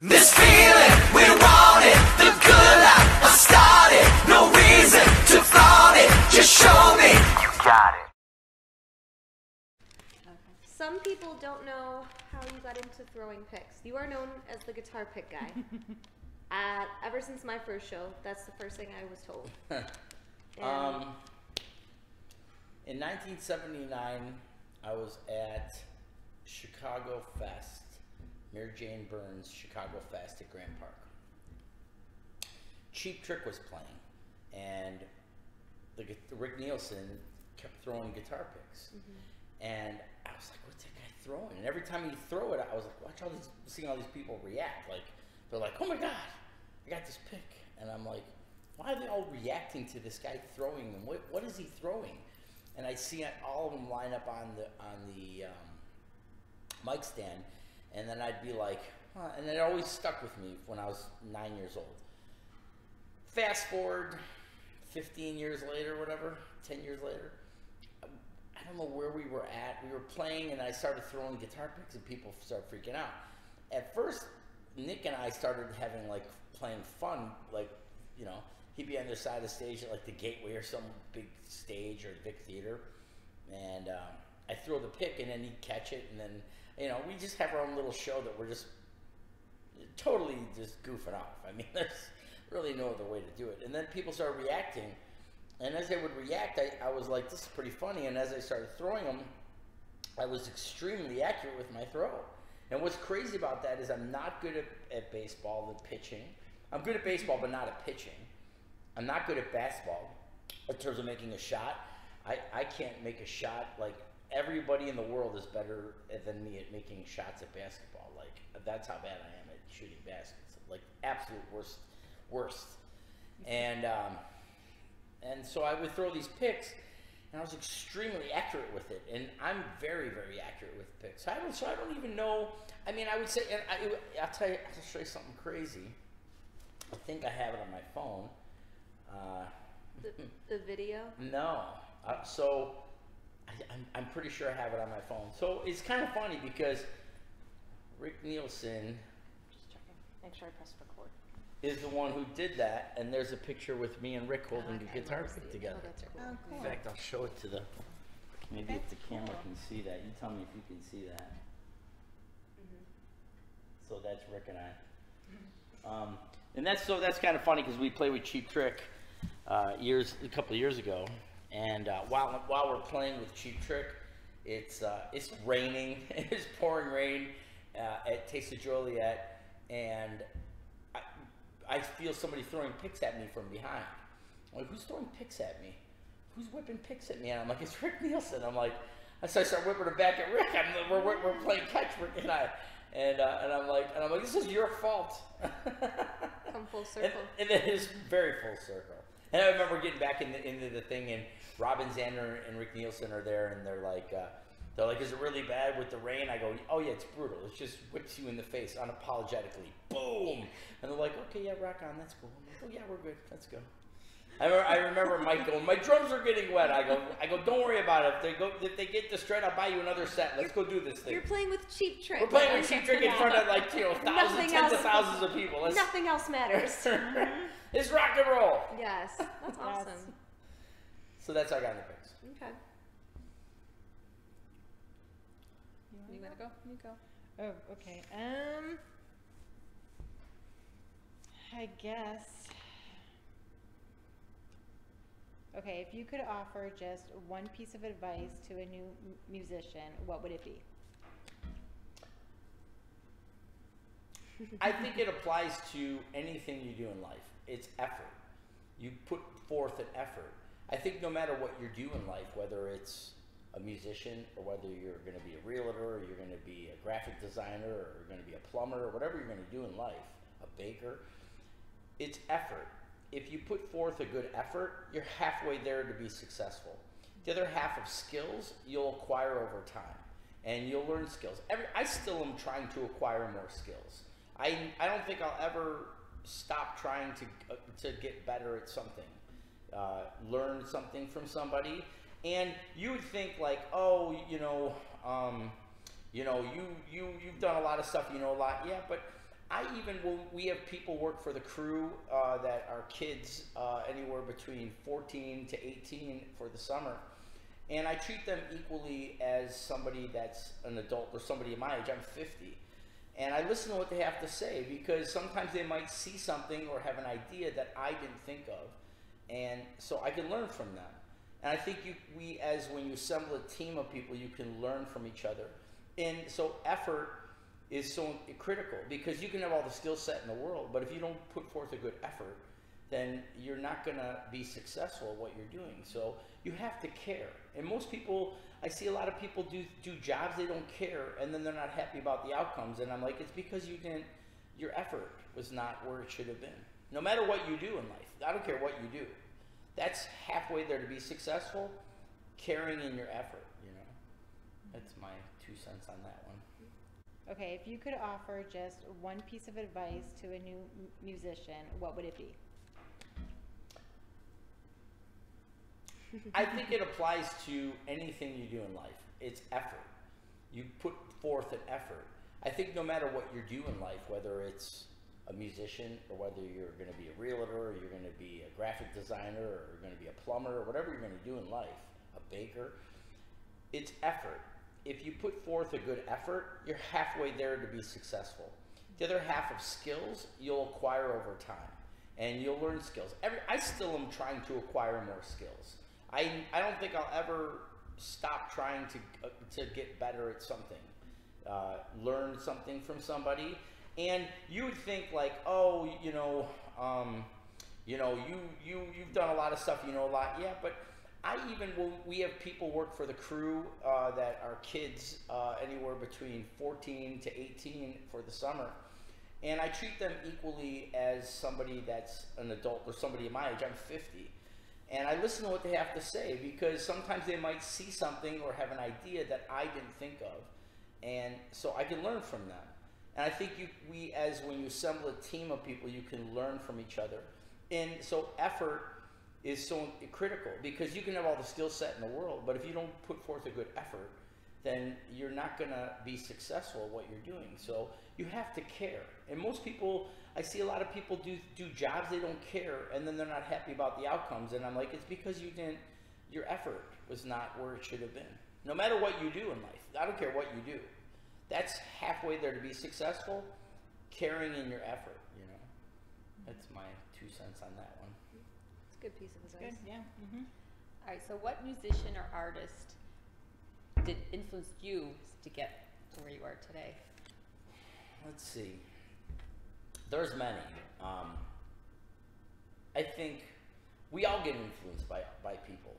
This feeling, we want it. The good life, I started. No reason to flaunt it. Just show me you got it. Some people don't know how you got into throwing picks. You are known as the guitar pick guy. Ever since my first show, that's the first thing I was told. In 1979, I was at Chicago Fest, Mary Jane Burns Chicago Fest at Grant Park. Cheap Trick was playing, and Rick Nielsen kept throwing guitar picks. And I was like, what's that guy throwing? And every time he'd throw it, I was like, watch seeing all these people react. Like, they're like, oh my God, I got this pick. And I'm like, why are they all reacting to this guy throwing them? What is he throwing? And I see all of them line up on the mic stand, and then I'd be like, huh, and it always stuck with me when I was 9 years old. Fast forward 15 years later, whatever, 10 years later, I don't know where we were at. We were playing, and I started throwing guitar picks, and people started freaking out. At first, Nick and I started having, like, playing fun, like, you know, he'd be on the side of the stage at, like, the Gateway or some big stage or Vic Theater, and I'd throw the pick, and then he'd catch it, and then, you know, we just have our own little show that we're just totally just goofing off. I mean, there's really no other way to do it. And then people started reacting, and as they would react, I was like, this is pretty funny, and as I started throwing them, I was extremely accurate with my throw. And what's crazy about that is I'm not good at baseball, the pitching. I'm good at baseball, but not at pitching. I'm not good at basketball in terms of making a shot. I can't make a shot. Like, everybody in the world is better than me at making shots at basketball. Like, that's how bad I am at shooting baskets. Like, absolute worst. And so I would throw these picks, and I was extremely accurate with it. And I'm very, very accurate with picks. So I don't even know. I mean, I would say, and I'll tell you, I'll show you something crazy. I think I have it on my phone. The video? No. So I'm pretty sure I have it on my phone. So it's kind of funny because Rick Nielsen, Just checking. Make sure I press record. is the one who did that, and there's a picture with me and Rick holding the guitar pick together. Oh, that's cool. Oh, cool. In fact, I'll show it to maybe if the camera can see that. You tell me if you can see that. So that's Rick and I. And that's kind of funny because we played with Cheap Trick a couple of years ago, and while we're playing with Cheap Trick, it's raining. It's pouring rain at Taste of Joliet, and I feel somebody throwing picks at me from behind. I'm like, who's throwing picks at me? Who's whipping picks at me? And I'm like, it's Rick Nielsen. I'm like, so I start whipping it back at Rick. We're playing catch, Rick and I. And I'm like, this is your fault. Come full circle. And it is very full circle. And I remember getting back into the thing, and Robin Zander and Rick Nielsen are there, and they're like, is it really bad with the rain? I go, oh yeah, it's brutal. It just whips you in the face unapologetically. Boom. And they're like, okay, yeah, rock on, that's cool. I'm like, oh yeah, we're good. Let's go. I remember Mike going, my drums are getting wet. I go, don't worry about it. If they get destroyed, I'll buy you another set. Let's go do this thing. You're playing with Cheap Trick. We're playing with Cheap Trick in front of, like, you know, tens of thousands of people. Nothing else matters. It's rock and roll. Yes, that's awesome. So that's how I got in the picks. Okay. You wanna go? You go. Oh, okay. I guess. Okay, if you could offer just one piece of advice to a new musician, what would it be? I think it applies to anything you do in life. It's effort. You put forth an effort. I think no matter what you do in life, whether it's a musician or whether you're going to be a realtor or you're going to be a graphic designer or you're going to be a plumber or whatever you're going to do in life, a baker, it's effort. If you put forth a good effort, you're halfway there to be successful. The other half of skills, you'll acquire over time, and you'll learn skills. I still am trying to acquire more skills. I don't think I'll ever stop trying to get better at something, learn something from somebody. And you would think like, oh, you've done a lot of stuff, you know a lot. Yeah, but we have people work for the crew that are kids anywhere between 14 to 18 for the summer. And I treat them equally as somebody that's an adult or somebody my age. I'm 50. And I listen to what they have to say, because sometimes they might see something or have an idea that I didn't think of. And so I can learn from them. And I think when you assemble a team of people, you can learn from each other. And so effort is so critical, because you can have all the skill set in the world, but if you don't put forth a good effort, then you're not going to be successful at what you're doing. So you have to care. And most people, I see a lot of people do jobs they don't care, and then they're not happy about the outcomes. And I'm like, it's because your effort was not where it should have been. No matter what you do in life, I don't care what you do. That's halfway there to be successful, caring in your effort, you know. That's my 2 cents on that one. Okay, if you could offer just one piece of advice to a new musician, what would it be? I think it applies to anything you do in life. It's effort. You put forth an effort. I think no matter what you do in life, whether it's a musician or whether you're going to be a realtor or you're going to be a graphic designer or you're going to be a plumber or whatever you're going to do in life, a baker, it's effort. If you put forth a good effort, you're halfway there to be successful. The other half of skills you'll acquire over time, and you'll learn skills. I still am trying to acquire more skills. I don't think I'll ever stop trying to get better at something, learn something from somebody. And you would think like, oh, you've done a lot of stuff, you know a lot. Yeah, but we have people work for the crew that are kids anywhere between 14 to 18 for the summer. And I treat them equally as somebody that's an adult or somebody my age. I'm 50. And I listen to what they have to say, because sometimes they might see something or have an idea that I didn't think of. And so I can learn from them. And I think when you assemble a team of people, you can learn from each other. And so effort is so critical, because you can have all the skill set in the world, but if you don't put forth a good effort, then you're not going to be successful at what you're doing. So you have to care. And most people, I see a lot of people do jobs they don't care, and then they're not happy about the outcomes. And I'm like, it's because your effort was not where it should have been. No matter what you do in life, I don't care what you do. That's halfway there to be successful, caring in your effort, you know. That's my 2 cents on that one. It's a good piece of advice. Good, yeah. Mm-hmm. All right, so what musician or artist did influence you to get to where you are today? Let's see. There's many. I think we all get influenced by people.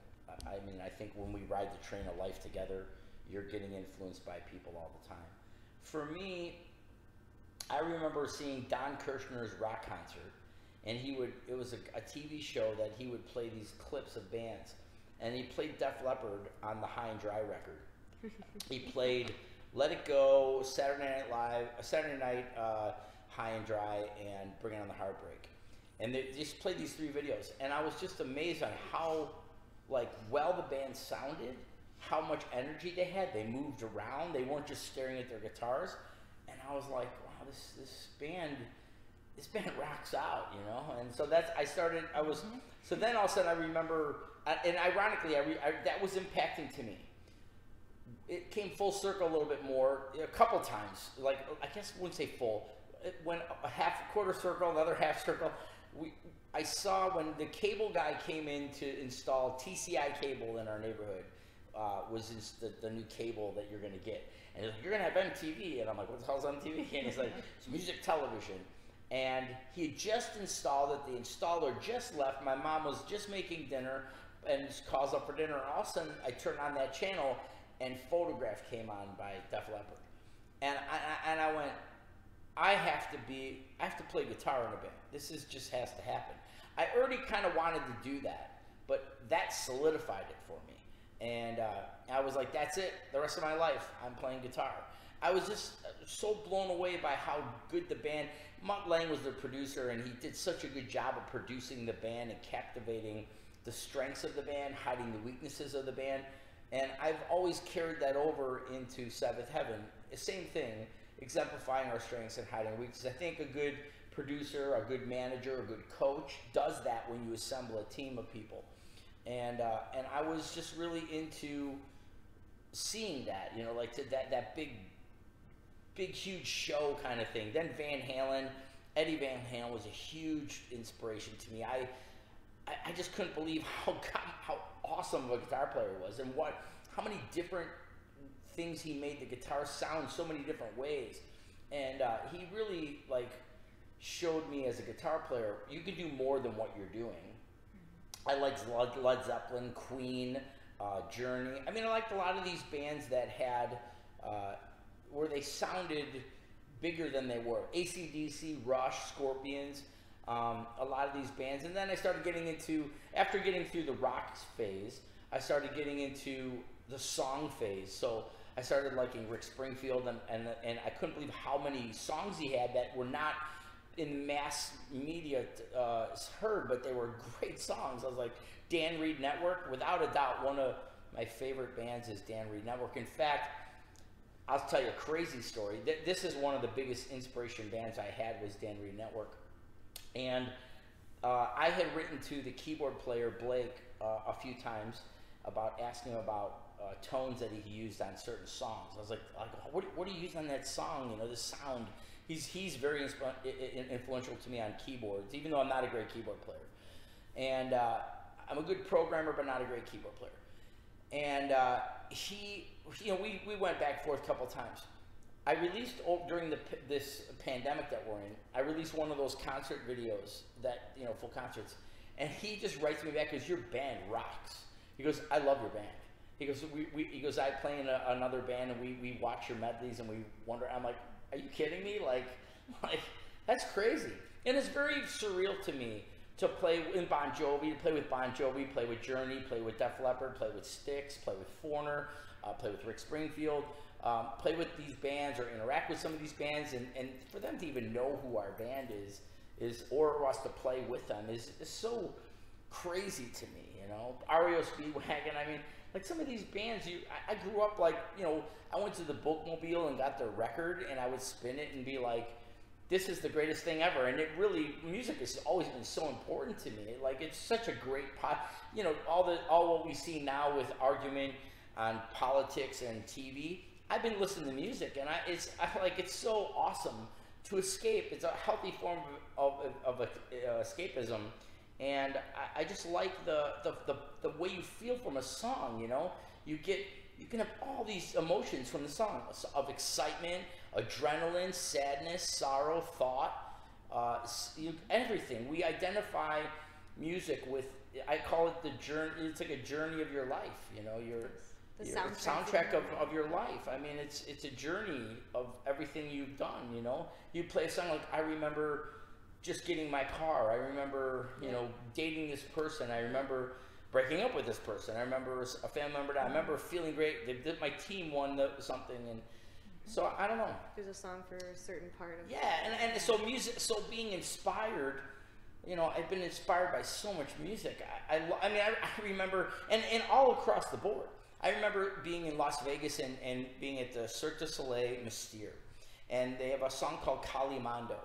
I mean, I think when we ride the train of life together, you're getting influenced by people all the time. For me, I remember seeing Don Kirshner's rock concert, and it was a TV show that he would play these clips of bands, and he played Def Leppard on the High and Dry record. He played Let It Go, Saturday Night High and Dry, and Bring On the Heartbreak. And they just played these 3 videos, and I was just amazed on how well the band sounded, how much energy they had. They moved around. They weren't just staring at their guitars. And I was like, wow, this band rocks out, you know? And so so then all of a sudden I remember, and ironically, that was impacting to me. It came full circle a little bit more, a couple times. Like, I guess I wouldn't say full. It went a quarter circle, another half circle. I saw when the cable guy came in to install TCI cable in our neighborhood, was the new cable that you're going to get. And he's like, you're going to have MTV. And I'm like, what the hell's MTV? And he's like, it's music television. And he had just installed it. The installer just left. My mom was just making dinner and calls up for dinner. And all of a sudden, I turned on that channel, and Photograph came on by Def Leppard. And I went, I have to play guitar in a band. This just has to happen. I already kind of wanted to do that, but that solidified it for me. And I was like, that's it. The rest of my life, I'm playing guitar. I was just so blown away by how good the band. Mutt Lange was the producer, and he did such a good job of producing the band and captivating the strengths of the band, hiding the weaknesses of the band. And I've always carried that over into Seventh Heaven. The same thing. exemplifying our strengths and hiding our weaknesses. I think a good producer, a good manager, a good coach does that when you assemble a team of people. And I was just really into seeing that, you know, like that big, huge show kind of thing. Then Van Halen, Eddie Van Halen was a huge inspiration to me. I just couldn't believe how awesome of a guitar player he was, and how many different things he made the guitar sound so many different ways. And he really like showed me as a guitar player, you can do more than what you're doing. I liked Led Zeppelin, Queen, Journey. I mean, I liked a lot of these bands that had where they sounded bigger than they were. AC/DC, Rush, Scorpions, a lot of these bands. And then I started getting into, after getting through the rock phase, I started getting into the song phase. So I started liking Rick Springfield, and I couldn't believe how many songs he had that were not in mass media heard, but they were great songs. I was like, Dan Reed Network, without a doubt, one of my favorite bands is Dan Reed Network. In fact, I'll tell you a crazy story. This is one of the biggest inspiration bands I had, was Dan Reed Network. And I had written to the keyboard player, Blake, a few times about asking him about tones that he used on certain songs. I was like what do you use on that song? You know, the sound. He's very influential to me on keyboards, even though I'm not a great keyboard player. And I'm a good programmer, but not a great keyboard player. And you know, we went back and forth a couple times. I released, during this pandemic that we're in, I released one of those concert videos that, you know, full concerts. And he just writes me back, because your band rocks. He goes, I love your band. He goes, he goes, I play in another band, and we watch your medleys, and we wonder. I'm like, are you kidding me? Like that's crazy. And it's very surreal to me to play in Bon Jovi, to play with Bon Jovi, play with Journey, play with Def Leppard, play with Styx, play with Foreigner, play with Rick Springfield, play with these bands or interact with some of these bands, and for them to even know who our band is or us to play with them is so crazy to me, you know. REO Speedwagon, I mean, like some of these bands, I grew up like, you know, I went to the Bookmobile and got their record, and I would spin it and be like, this is the greatest thing ever. And it really, music has always been so important to me. Like, it's such a great you know, all what we see now with argument on politics and TV. I've been listening to music, and it's so awesome to escape. It's a healthy form of escapism. And I just like the way you feel from a song, you know? You can have all these emotions from the song, of excitement, adrenaline, sadness, sorrow, thought, everything. We identify music with, I call it the journey. It's like a journey of your life, you know, the soundtrack of your life. I mean, it's a journey of everything you've done, you know? You play a song like, I remember just getting my car. I remember, you know, dating this person. I remember breaking up with this person. I remember a family member died. I remember feeling great. My team won something, and so I don't know. There's a song for a certain part of. Yeah, and so music. So being inspired, you know, I've been inspired by so much music. I mean, I remember, and all across the board. I remember being in Las Vegas and being at the Cirque du Soleil Mystere, and they have a song called Calimando,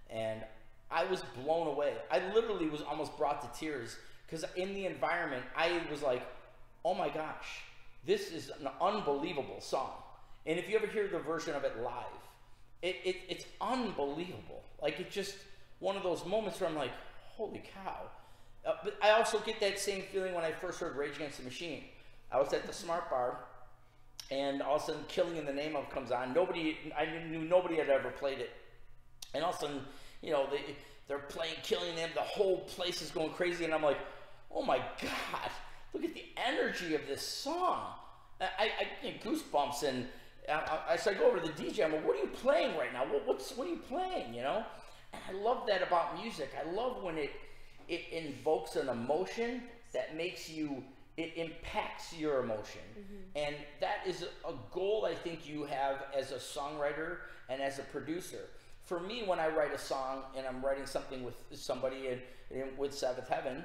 and I was blown away. I literally was almost brought to tears, because in the environment, I was like, oh my gosh, this is an unbelievable song. And if you ever hear the version of it live, it's unbelievable. Like, it's just one of those moments where I'm like, holy cow. But I also get that same feeling when I first heard Rage Against the Machine. I was at the Smart Bar, and all of a sudden, Killing in the Name of comes on. I knew nobody had ever played it. And all of a sudden, you know, they're playing Killing in the Name, the whole place is going crazy, and I'm like, oh my God, look at the energy of this song. I get goosebumps, and so I go over to the DJ, I'm like, what are you playing right now? What are you playing, you know? And I love that about music. I love when it invokes an emotion that makes you, it impacts your emotion. And that is a goal I think you have as a songwriter and as a producer. For me, when I write a song and I'm writing something with somebody with Sabbath Heaven,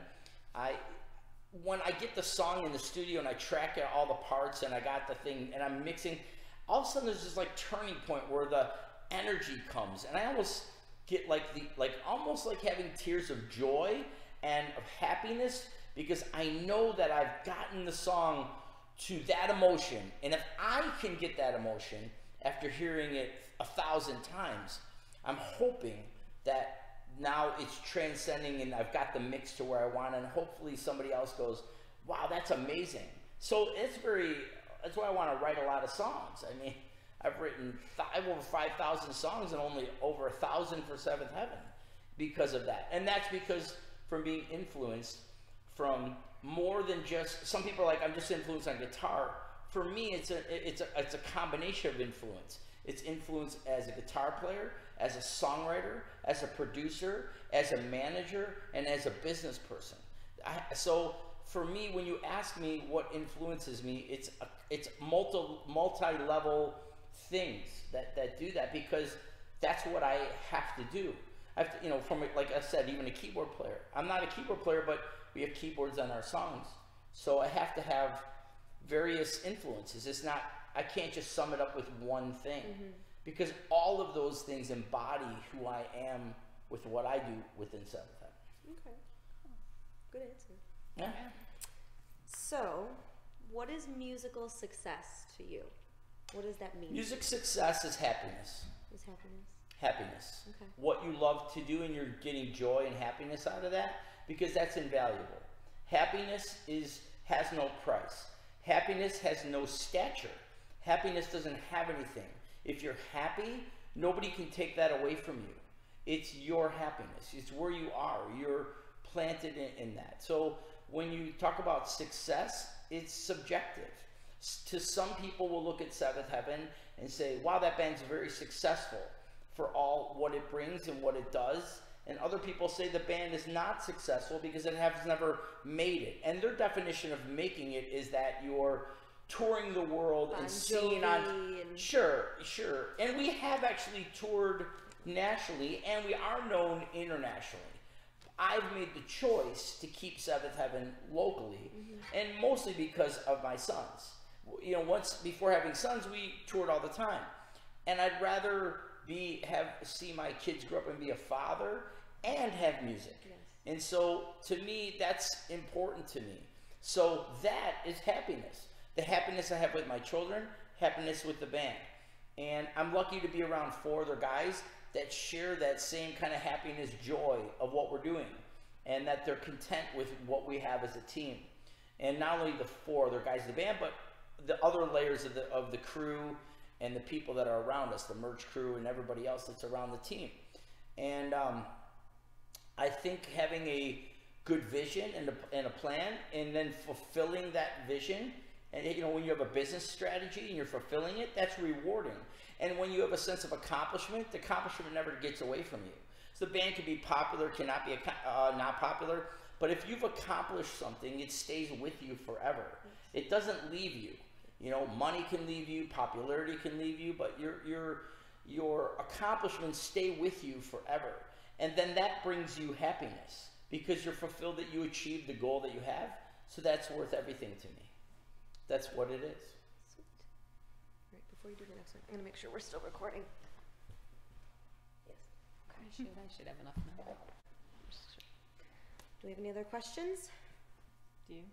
when I get the song in the studio and I track all the parts and I got the thing and I'm mixing, all of a sudden there's this like turning point where energy comes, and I almost get like almost like having tears of joy and of happiness, because I know that I've gotten the song to that emotion. And if I can get that emotion after hearing it 1,000 times, I'm hoping that now it's transcending and I've got the mix to where I want, and hopefully somebody else goes, wow, that's amazing. So that's why I want to write a lot of songs. I mean, I've written over 5,000 songs and only over 1,000 for Seventh Heaven because of that. And that's because from being influenced from more than just, some people are like, I'm just influenced on guitar. For me, it's a combination of influence. It's influence as a guitar player, as a songwriter, as a producer, as a manager, and as a business person. So for me, when you ask me what influences me, it's multi-level things that do that, because that's what I have to do. I have to, you know, from, like I said, even a keyboard player. I'm not a keyboard player, but we have keyboards on our songs. So I have to have various influences. It's not, I can't just sum it up with one thing, because all of those things embody who I am with what I do within Seventh Heaven. Okay. Good answer. Yeah. So, what is musical success to you? What does that mean? Music success is happiness. Is happiness? Happiness. Okay. What you love to do, and you're getting joy and happiness out of that, because that's invaluable. Happiness has no price. Happiness has no stature. Happiness doesn't have anything. If you're happy, nobody can take that away from you. It's your happiness. It's where you are. You're planted in that. So when you talk about success, it's subjective. To some people will look at Seventh Heaven and say, wow, that band's very successful for all what it brings and what it does. And other people say the band is not successful because it has never made it. And their definition of making it is that you're touring the world and singing on... Sure. And we have actually toured nationally, and we are known internationally. I've made the choice to keep Seventh Heaven locally, and mostly because of my sons. You know, before having sons, we toured all the time. And I'd rather see my kids grow up and be a father and have music. Yes. And so to me, that's important to me. So that is happiness. The happiness I have with my children, happiness with the band. And I'm lucky to be around 4 other guys that share that same kind of happiness, joy of what we're doing, and that they're content with what we have as a team. And not only the 4 other guys in the band, but the other layers of the crew and the people that are around us, the merch crew and everybody else that's around the team. And I think having a good vision and a plan, and then fulfilling that vision, and you know, when you have a business strategy and you're fulfilling it, that's rewarding. And when you have a sense of accomplishment, the accomplishment never gets away from you. So the band can be popular, cannot be not popular, but if you've accomplished something, it stays with you forever. It doesn't leave you. You know, money can leave you, popularity can leave you, but your accomplishments stay with you forever. And then that brings you happiness, because you're fulfilled that you achieved the goal that you have. So that's worth everything to me. That's what it is. Sweet. All right, before you do the next one, I'm going to make sure we're still recording. Yes. I should have enough now. Do we have any other questions? Do you?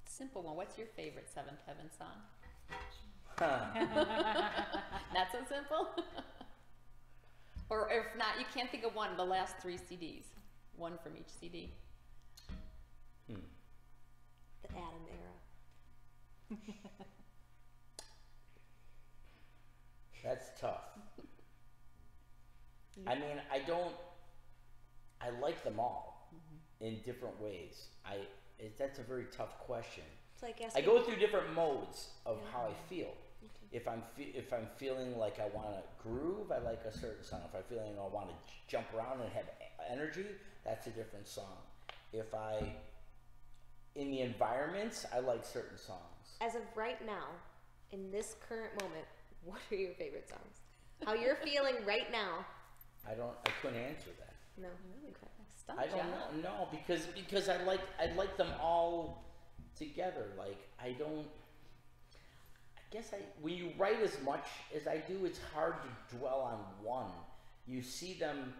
Simple one. What's your favorite Seventh Heaven song? Not so simple? Or if not, you can't think of one of the last 3 CDs. One from each CD. The Adam era. That's tough. I mean, I like them all in different ways. That's a very tough question. It's like I asking, go through different modes of how I feel. If I'm feeling like I want to groove, I like a certain song. If I'm feeling I want to jump around and have energy, that's a different song. In the environments, I like certain songs. as of right now, in this current moment, what are your favorite songs? How you're feeling right now? I couldn't answer that. No. Really? Okay. Stop, I don't John. know. No, because I like them all together. Like I guess when you write as much as I do, it's hard to dwell on one. You see them.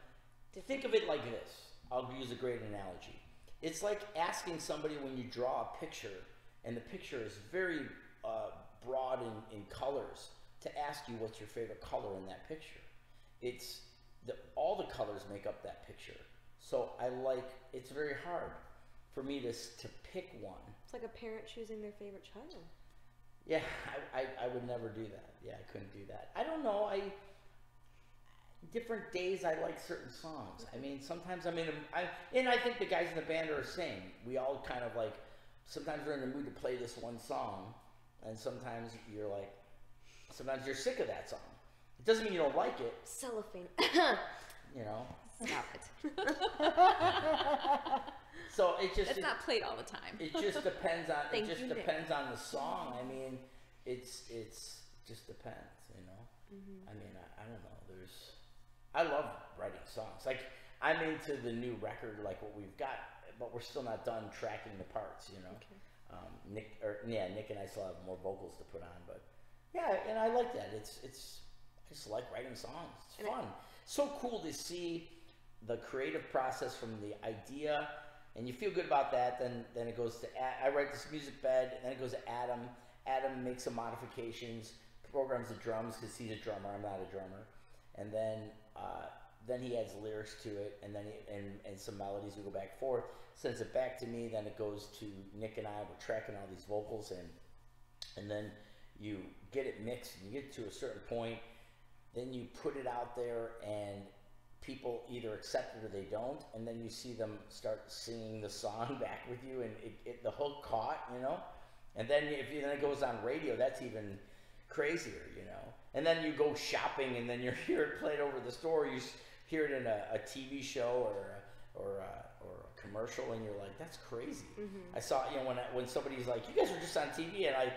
Think of it like this. I'll use a great analogy. It's like asking somebody when you draw a picture, and the picture is very broad in colors, to ask you what's your favorite color in that picture. It's all the colors make up that picture. So it's very hard for me to pick one. It's like a parent choosing their favorite child. Yeah, I would never do that. Yeah, I couldn't do that. I don't know. Different days I like certain songs. I mean, sometimes I'm and I think the guys in the band are the same. We all kind of like, sometimes we're in the mood to play this one song, and sometimes you're sick of that song. It doesn't mean you don't like it. Cellophane. You know. Stop it. So it's not played all the time. It just depends on. Thank it just you, depends on the song. I mean, it's just depends. You know. Mm-hmm. I mean, I don't know. I love writing songs. Like, I'm into the new record, like what we've got, but we're still not done tracking the parts. You know. Okay. Nick and I still have more vocals to put on, but yeah, and I like that. I just like writing songs. It's fun. So cool to see the creative process from the idea, and you feel good about that. Then it goes to I write this music bed, and then it goes to Adam. Adam makes some modifications, programs the drums because he's a drummer. I'm not a drummer, and then he adds lyrics to it, and then and some melodies. We go back and forth, sends it back to me. Then it goes to Nick and I. We're tracking all these vocals, and then you get it mixed. And you get to a certain point, then you put it out there, and people either accept it or they don't. And then you see them start singing the song back with you, and the hook caught, you know. And then then it goes on radio. That's even crazier, you know. And then you go shopping, and then you hear it played over the store. You hear it in a TV show or a commercial, and you're like, that's crazy. Mm-hmm. I saw, you know, when somebody's like, you guys were just on TV, and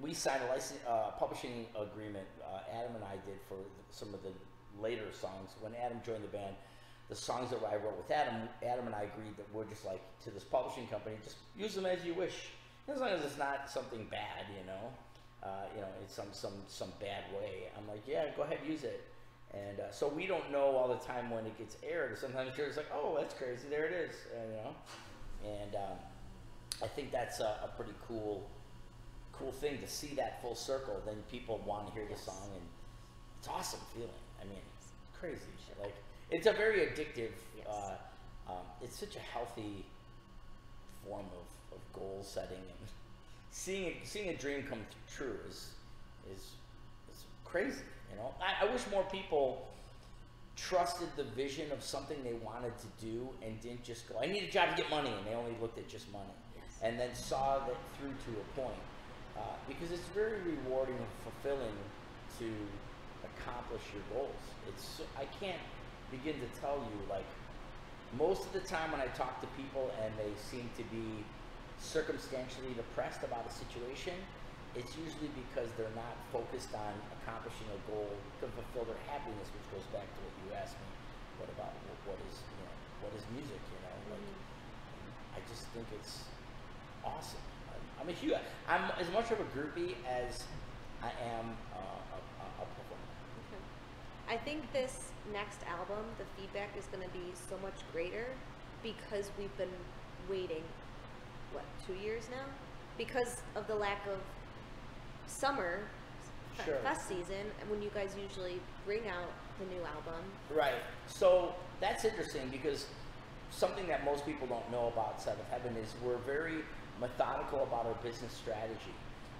we signed a publishing agreement. Adam and I did for some of the later songs. When Adam joined the band, the songs that I wrote with Adam and I agreed that we're just like, to this publishing company, just use them as you wish, as long as it's not something bad, you know. It's some bad way. I'm like, yeah, go ahead, use it. And so we don't know all the time when it gets aired. Sometimes you're just like, oh, that's crazy, there it is, you know. And I think that's a pretty cool thing to see that full circle. Then people want to hear the song, and it's awesome feeling. I mean, it's crazy. Like, it's a very addictive. It's such a healthy form of goal setting, and seeing a dream come true is crazy. You know, I wish more people trusted the vision of something they wanted to do and didn't just go, I need a job to get money, and they only looked at just money, and then saw that through to a point. Because it's very rewarding and fulfilling to accomplish your goals. I can't begin to tell you, like, most of the time when I talk to people and they seem to be circumstantially depressed about a situation, it's usually because they're not focused on accomplishing a goal to fulfill their happiness, which goes back to what you asked me. What is music? You know, like, I just think it's awesome. I'm as much of a groupie as I am a performer. Okay. I think this next album, the feedback is going to be so much greater because we've been waiting, 2 years now? Because of the lack of summer fest season, and when you guys usually bring out the new album. Right. So that's interesting, because something that most people don't know about Seventh Heaven is we're very methodical about our business strategy.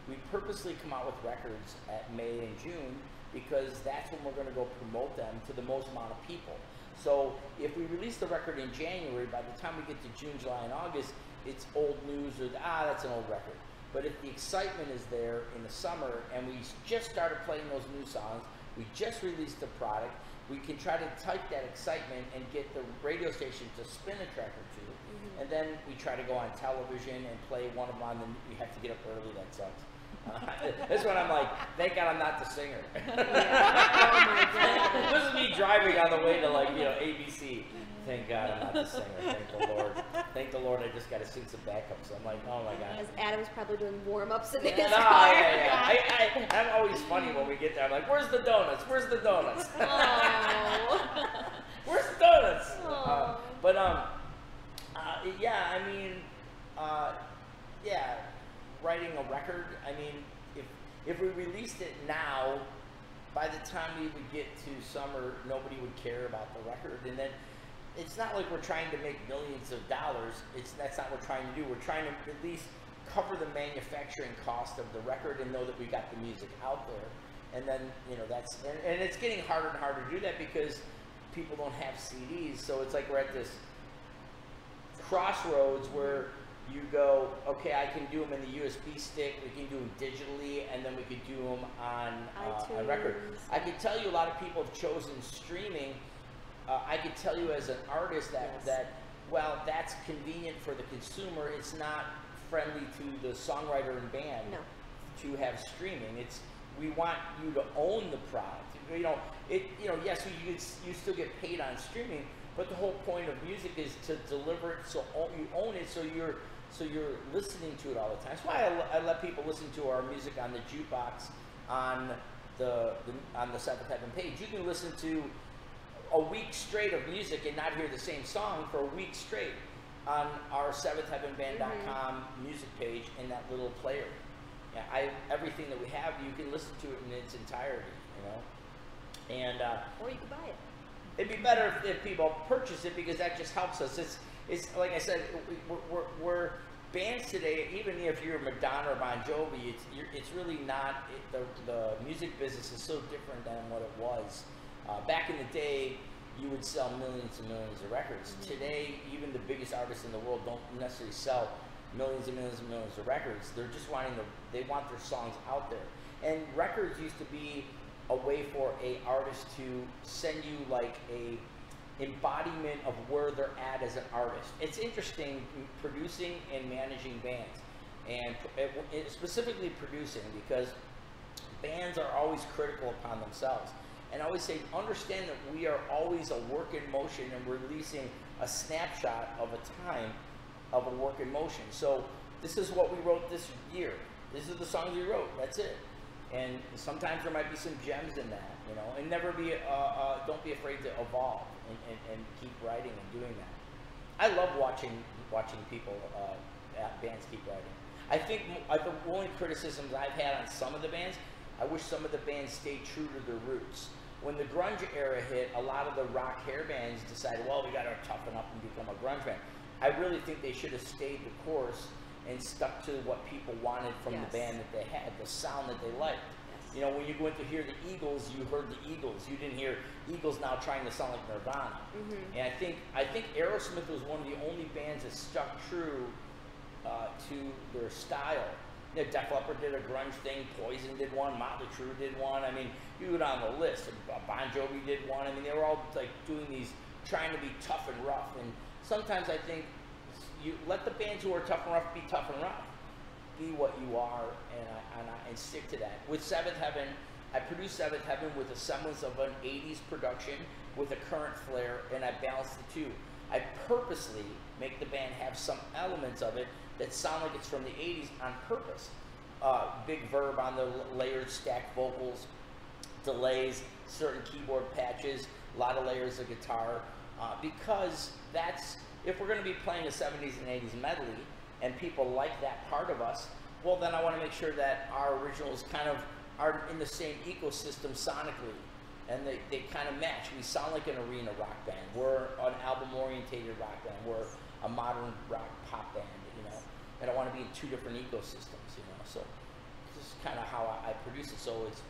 We purposely come out with records at May and June because that's when we're going to go promote them to the most amount of people. So if we release the record in January, by the time we get to June, July, and August, it's old news, or that's an old record. But if the excitement is there in the summer, and we just started playing those new songs, we just released the product, we can try to type that excitement and get the radio station to spin a track or two. Mm-hmm. And then we try to go on television and play one of them on we have to get up early, that sucks. This one I'm like, thank God I'm not the singer. Oh my God. This is me driving on the way to, like, ABC. Thank God I'm not the singer. Thank the Lord. Thank the Lord I just got to sing some backups. I'm like, oh my God. As Adam's probably doing warm-ups in No, his yeah, car. yeah. I'm always funny when we get there. I'm like, where's the donuts? Where's the donuts? Oh. Where's the donuts? Aw. Yeah, I mean, yeah, writing a record. I mean, if we released it now, by the time we would get to summer, nobody would care about the record, and then it's not like we're trying to make millions of dollars. That's not what we're trying to do. We're trying to at least cover the manufacturing cost of the record and know that we got the music out there. And then, you know, and it's getting harder and harder to do that because people don't have CDs. So it's like we're at this crossroads where you go, okay, I can do them in the USB stick, we can do them digitally, and then we could do them on a record. I could tell you a lot of people have chosen streaming. I could tell you as an artist that well, that's convenient for the consumer. It's not friendly to the songwriter and band to have streaming. We want you to own the product. Yes, you still get paid on streaming, but the whole point of music is to deliver it so you own it, so you're listening to it all the time. That's why I let people listen to our music on the jukebox on the Seventh Heaven page. You can listen to a week straight of music and not hear the same song for a week straight on our seventhheavenband.com music page in that little player. Yeah, everything that we have, you can listen to it in its entirety, you know. And or you could buy it. It'd be better if people purchase it because that just helps us. It's like I said, we're bands today. Even if you're Madonna or Bon Jovi, it's really not. The music business is so different than what it was. Back in the day, you would sell millions and millions of records. Today, even the biggest artists in the world don't necessarily sell millions and millions and millions of records. They're just they want their songs out there. And records used to be a way for a artist to send you like a embodiment of where they're at as an artist. It's interesting producing and managing bands, and specifically producing, because bands are always critical upon themselves. And I always say, understand that we are always a work in motion and releasing a snapshot of a time of a work in motion. So this is what we wrote this year. These are the songs we wrote. That's it. And sometimes there might be some gems in that, you know. And never be, don't be afraid to evolve and keep writing and doing that. I love watching people, bands keep writing. I think the only criticisms I've had on some of the bands, I wish some of the bands stayed true to their roots. When the grunge era hit, a lot of the rock hair bands decided, well, we got to toughen up and become a grunge band. I really think they should have stayed the course and stuck to what people wanted from the band that they had, the sound that they liked. You know, when you went to hear the Eagles, you heard the Eagles. You didn't hear Eagles now trying to sound like Nirvana. And I think Aerosmith was one of the only bands that stuck true to their style. You know, Def Leppard did a grunge thing, Poison did one, Motley Crue did one. I mean, you go down the list. Bon Jovi did one. I mean, they were all like doing these, trying to be tough and rough. And sometimes I think you let the bands who are tough and rough be tough and rough. Be what you are, and stick to that. With Seventh Heaven, I produced Seventh Heaven with a semblance of an 80s production with a current flair, and I balanced the two. I purposely make the band have some elements of it that sound like it's from the 80s on purpose. Big verb on the layered stacked vocals, delays, certain keyboard patches, a lot of layers of guitar, because that's, if we're going to be playing a 70s and 80s medley and people like that part of us, well, then I want to make sure that our originals kind of are in the same ecosystem sonically, and they kind of match. We sound like an arena rock band. We're an album-orientated rock band. We're a modern rock pop band, you know. And I want to be in two different ecosystems, you know. So this is kind of how I produce it. So it's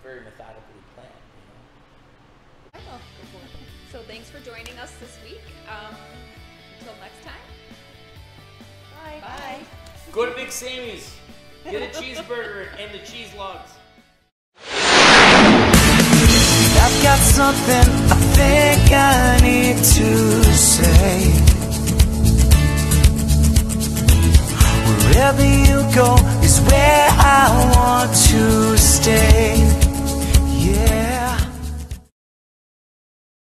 very methodically planned, you know. So thanks for joining us this week. Until next time. Bye. Bye. Go to Big Sammy's, get a cheeseburger and the cheese logs. I've got something I think I need to say. Wherever you go is where I want to stay.